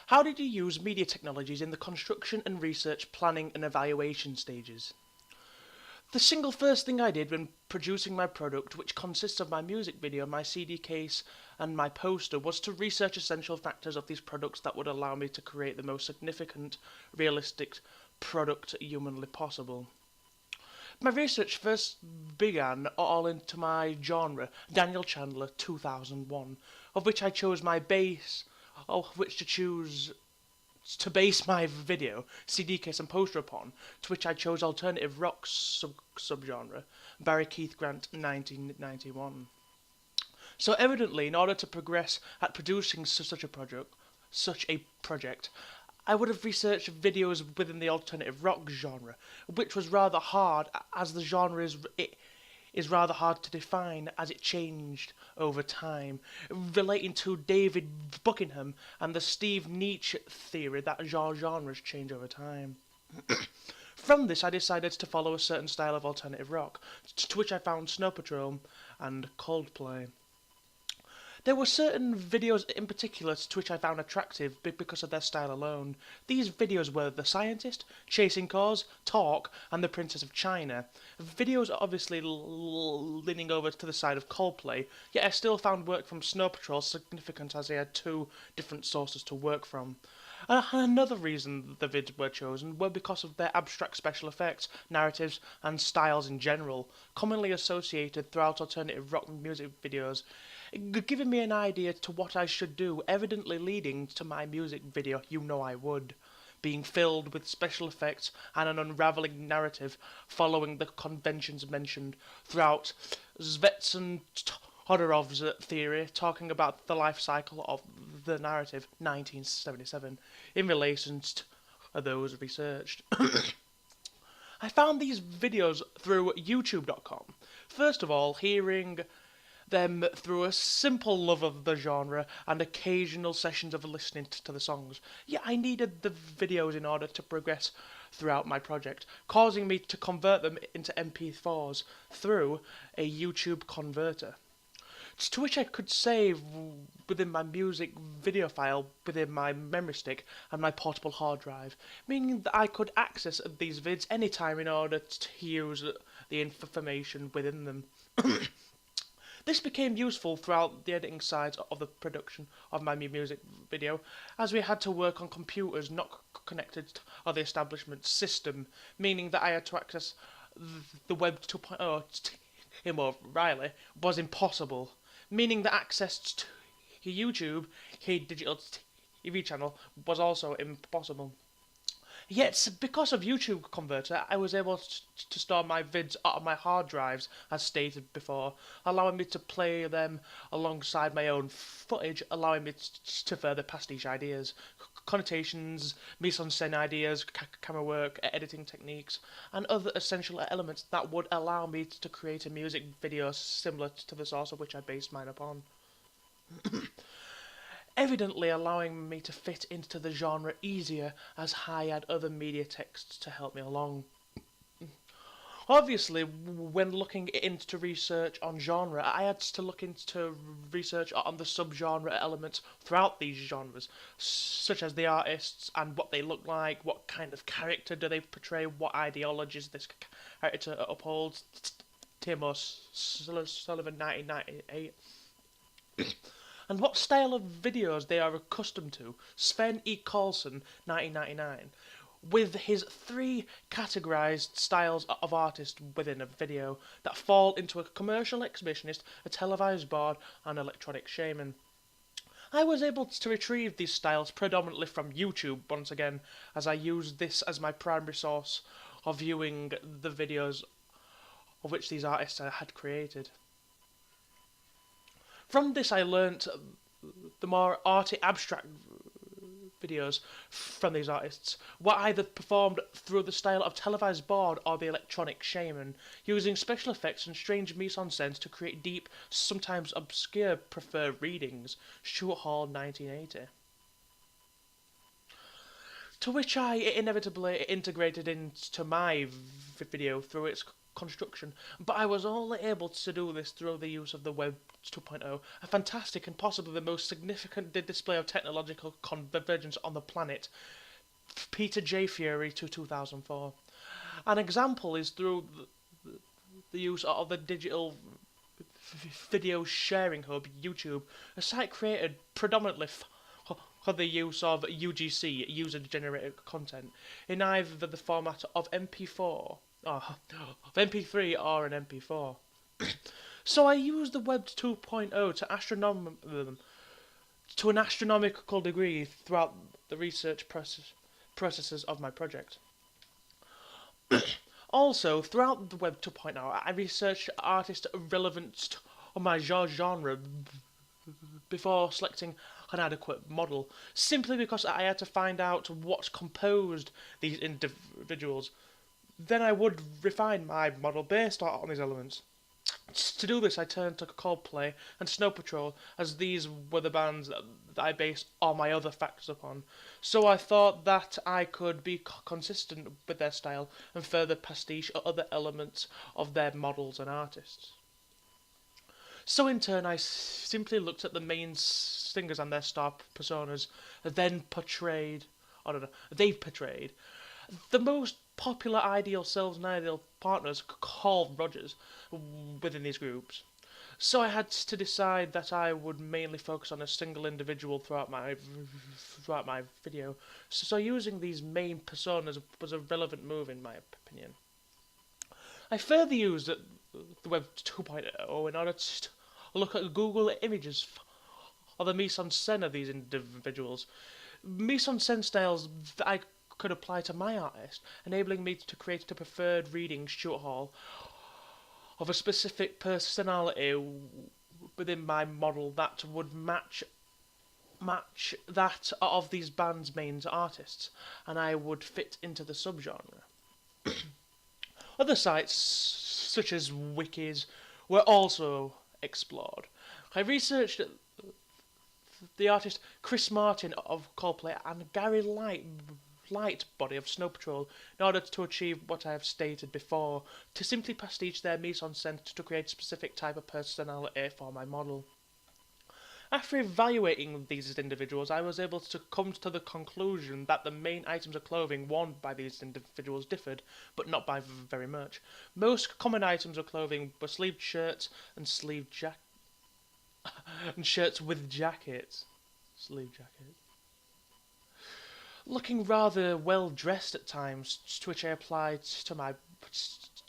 How did you use media technologies in the construction and research, planning and evaluation stages? The single first thing I did when producing my product, which consists of my music video, my CD case, and my poster, was to research essential factors of these products that would allow me to create the most significant, realistic product humanly possible. My research first began all into my genre, Daniel Chandler 2001, of which I chose my base, of which to choose to base my video, CD case and poster upon, to which I chose alternative rock subgenre, Barry Keith Grant 1991. So evidently, in order to progress at producing such a project, I would have researched videos within the alternative rock genre, which was rather hard as the genre is rather hard to define as it changed over time, relating to David Buckingham and the Steve Nietzsche theory that genres change over time. From this, I decided to follow a certain style of alternative rock, to which I found Snow Patrol and Coldplay. There were certain videos in particular to which I found attractive because of their style alone. These videos were The Scientist, Chasing Cars, Talk, and The Princess of China. Videos are obviously leaning over to the side of Coldplay, yet I still found work from Snow Patrol significant as they had two different sources to work from. Another reason the vids were chosen were because of their abstract special effects, narratives, and styles in general, commonly associated throughout alternative rock music videos, giving me an idea to what I should do, evidently leading to my music video, You Know I Would, being filled with special effects and an unravelling narrative following the conventions mentioned throughout Svetsson Todorov's theory, talking about the life cycle of the narrative 1977 in relation to those researched. I found these videos through YouTube.com. First of all, hearing them through a simple love of the genre and occasional sessions of listening to the songs. Yet I needed the videos in order to progress throughout my project, causing me to convert them into MP4s through a YouTube converter, to which I could save within my music video file within my memory stick and my portable hard drive, meaning that I could access these vids anytime in order to use the information within them. This became useful throughout the editing side of the production of my music video, as we had to work on computers not connected to the establishment system, meaning that I had to access the Web 2.0 to Tim O'Reilly was impossible, meaning that access to YouTube, a digital TV channel, was also impossible. Yet, because of YouTube Converter, I was able to store my vids on my hard drives, as stated before, allowing me to play them alongside my own footage, allowing me to further pastiche ideas, connotations, mise-en-scène ideas, camera work, editing techniques, and other essential elements that would allow me to create a music video similar to the source of which I based mine upon. Evidently allowing me to fit into the genre easier as I had other media texts to help me along. Obviously, when looking into research on genre, I had to look into research on the subgenre elements throughout these genres, such as the artists and what they look like, what kind of character do they portray, what ideologies this character upholds. Tim O'Sullivan, 1998. And what style of videos they are accustomed to, Sven E. Carlson, 1999, with his three categorized styles of artist within a video that fall into a commercial exhibitionist, a televised bard, and electronic shaman. I was able to retrieve these styles predominantly from YouTube once again, as I used this as my primary source of viewing the videos of which these artists had created. From this I learnt the more arty abstract videos from these artists were either performed through the style of televised bard or the electronic shaman, using special effects and strange mise-en-scènes to create deep, sometimes obscure preferred readings. Stuart Hall, 1980. To which I inevitably integrated into my video through its construction, but I was only able to do this through the use of the Web 2.0, a fantastic and possibly the most significant display of technological convergence on the planet. Peter J. Fury to 2004. An example is through the use of the digital video sharing hub YouTube, a site created predominantly for the use of UGC, user-generated content, in either the format of MP4, of MP3 or an MP4. So I used the Web 2.0 to an astronomical degree throughout the research processes of my project. Also, throughout the Web 2.0, I researched artists relevant to my genre before selecting an adequate model, simply because I had to find out what composed these individuals. Then I would refine my model based on these elements. To do this, I turned to Coldplay and Snow Patrol, as these were the bands that I based all my other factors upon. So I thought that I could be consistent with their style and further pastiche other elements of their models and artists. So in turn, I simply looked at the main singers and their star personas, they portrayed the most popular ideal selves and ideal partners called Rogers within these groups. So I had to decide that I would mainly focus on a single individual throughout my video. So using these main personas was a relevant move in my opinion. I further used the Web 2.0 in order to look at Google images of the mise-en-scène of these individuals. Mise-en-scène styles that I could apply to my artist, enabling me to create a preferred reading Stuart Hall of a specific personality within my model that would match that of these bands' main artists, and I would fit into the subgenre. Other sites, such as wikis, were also explored. I researched the artist Chris Martin of Coldplay and Gary Lightbody of Snow Patrol in order to achieve what I have stated before, to simply pastiche their mise-en-scène to create a specific type of personality for my model. After evaluating these individuals, I was able to come to the conclusion that the main items of clothing worn by these individuals differed, but not by very much. Most common items of clothing were sleeved shirts and and shirts with jackets. Sleeve jackets. Looking rather well dressed at times, to which I applied to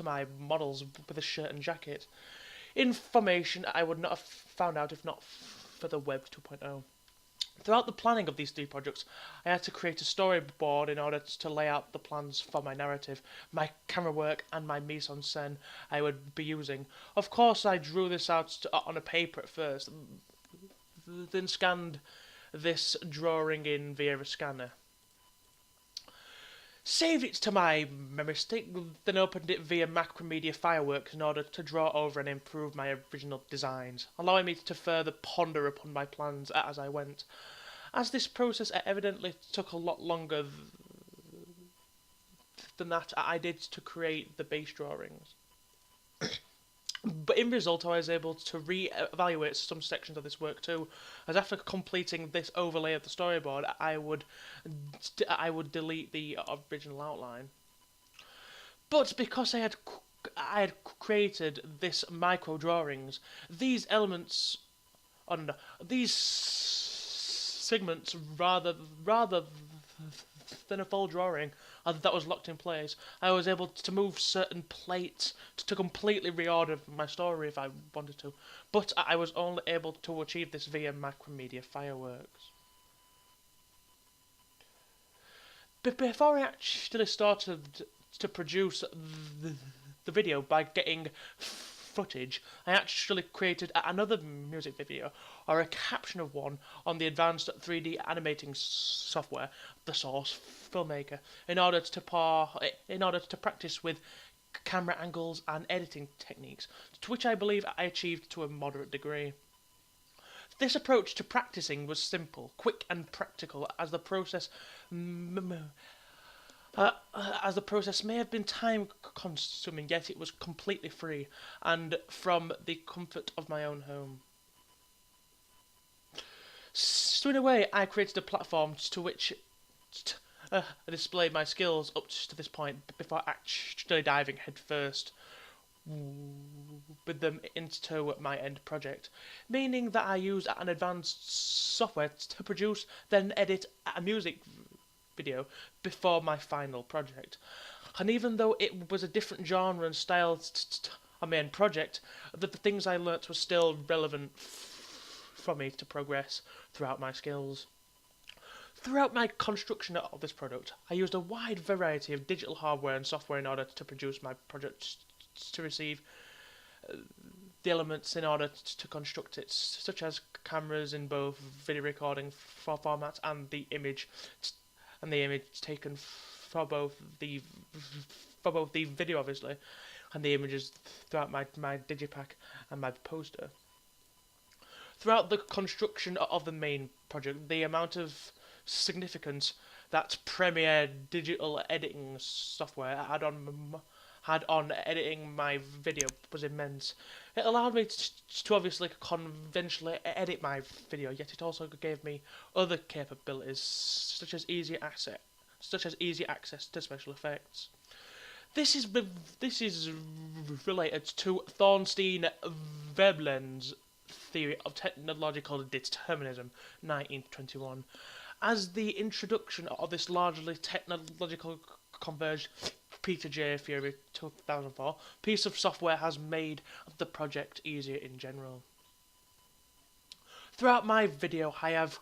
my models with a shirt and jacket. Information I would not have found out if not for the Web 2.0. Throughout the planning of these three projects, I had to create a storyboard in order to lay out the plans for my narrative, my camera work, and my mise-en-scène I would be using. Of course, I drew this out on a paper at first, then scanned this drawing in via a scanner. Saved it to my memory stick, then opened it via Macromedia Fireworks in order to draw over and improve my original designs, allowing me to further ponder upon my plans as I went. As this process evidently took a lot longer than that I did to create the base drawings. But in result, I was able to re-evaluate some sections of this work too, as after completing this overlay of the storyboard, I would delete the original outline. But because I had created this micro drawings, these elements, these segments, rather than a full drawing that was locked in place, I was able to move certain plates to completely reorder my story if I wanted to, but I was only able to achieve this via Macromedia Fireworks. But before I actually started to produce the video by getting footage, I actually created another music video, or a caption of one, on the advanced 3D animating software, the Source Filmmaker, in order to practice with camera angles and editing techniques, to which I believe I achieved to a moderate degree. This approach to practicing was simple, quick and practical, as the process As the process may have been time consuming, yet it was completely free and from the comfort of my own home. So in a way, I created a platform to which I displayed my skills up to this point before actually diving headfirst with them into my end project, meaning that I used an advanced software to produce, then edit a music video before my final project. And even though it was a different genre and style to my main project, the things I learnt were still relevant for me to progress throughout my skills. Throughout my construction of this product, I used a wide variety of digital hardware and software in order to produce my project to receive the elements in order to construct it, such as cameras in both video recording formats and the image taken for both the video obviously and the images throughout my digipack and my poster. Throughout the construction of the main project, the amount of significance that Premiere digital editing software had on editing my video was immense. It allowed me to obviously conventionally edit my video, yet it also gave me other capabilities such as easy access to special effects. This is related to Thorstein Veblen's theory of technological determinism, 1921. As the introduction of this largely technological converged Peter J. theory, 2004, piece of software has made the project easier in general. Throughout my video, I have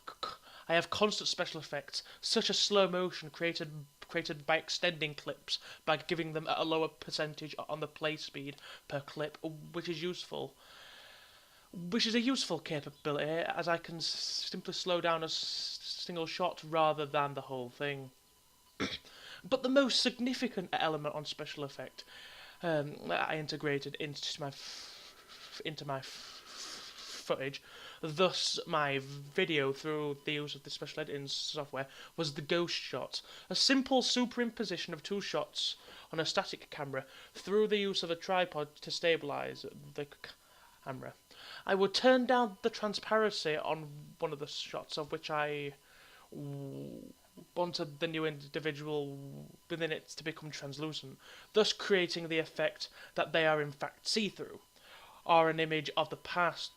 constant special effects, such as slow motion created by extending clips by giving them a lower percentage on the play speed per clip, which is a useful capability, as I can simply slow down a single shot rather than the whole thing. But the most significant element on special effect I integrated into my footage, thus my video through the use of the special editing software, was the ghost shot, a simple superimposition of two shots on a static camera through the use of a tripod to stabilize the camera. I would turn down the transparency on one of the shots of which I wanted the new individual within it to become translucent, thus creating the effect that they are in fact see-through, or an image of the past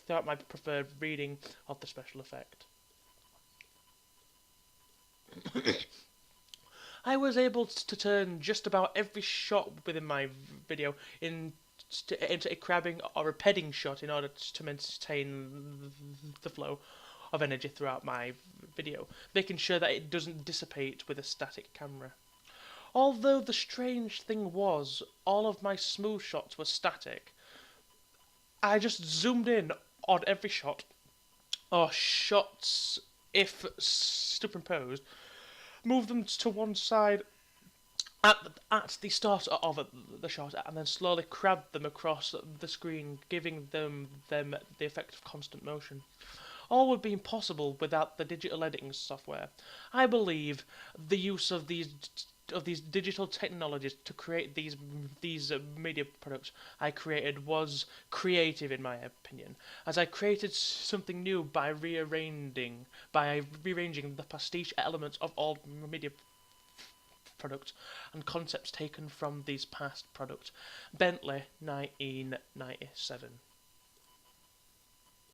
throughout my preferred reading of the special effect. I was able to turn just about every shot within my video into a crabbing or a pedding shot in order to maintain the flow of energy throughout my video, making sure that it doesn't dissipate with a static camera. Although the strange thing was, all of my smooth shots were static, I just zoomed in on every shot, or shots if superimposed, moved them to one side at the start of the shot, and then slowly crabbed them across the screen, giving them the effect of constant motion. All would be impossible without the digital editing software. I believe the use of these digital technologies to create these media products I created was creative in my opinion, as I created something new by rearranging the pastiche elements of old media product and concepts taken from these past products. Bentley, 1997.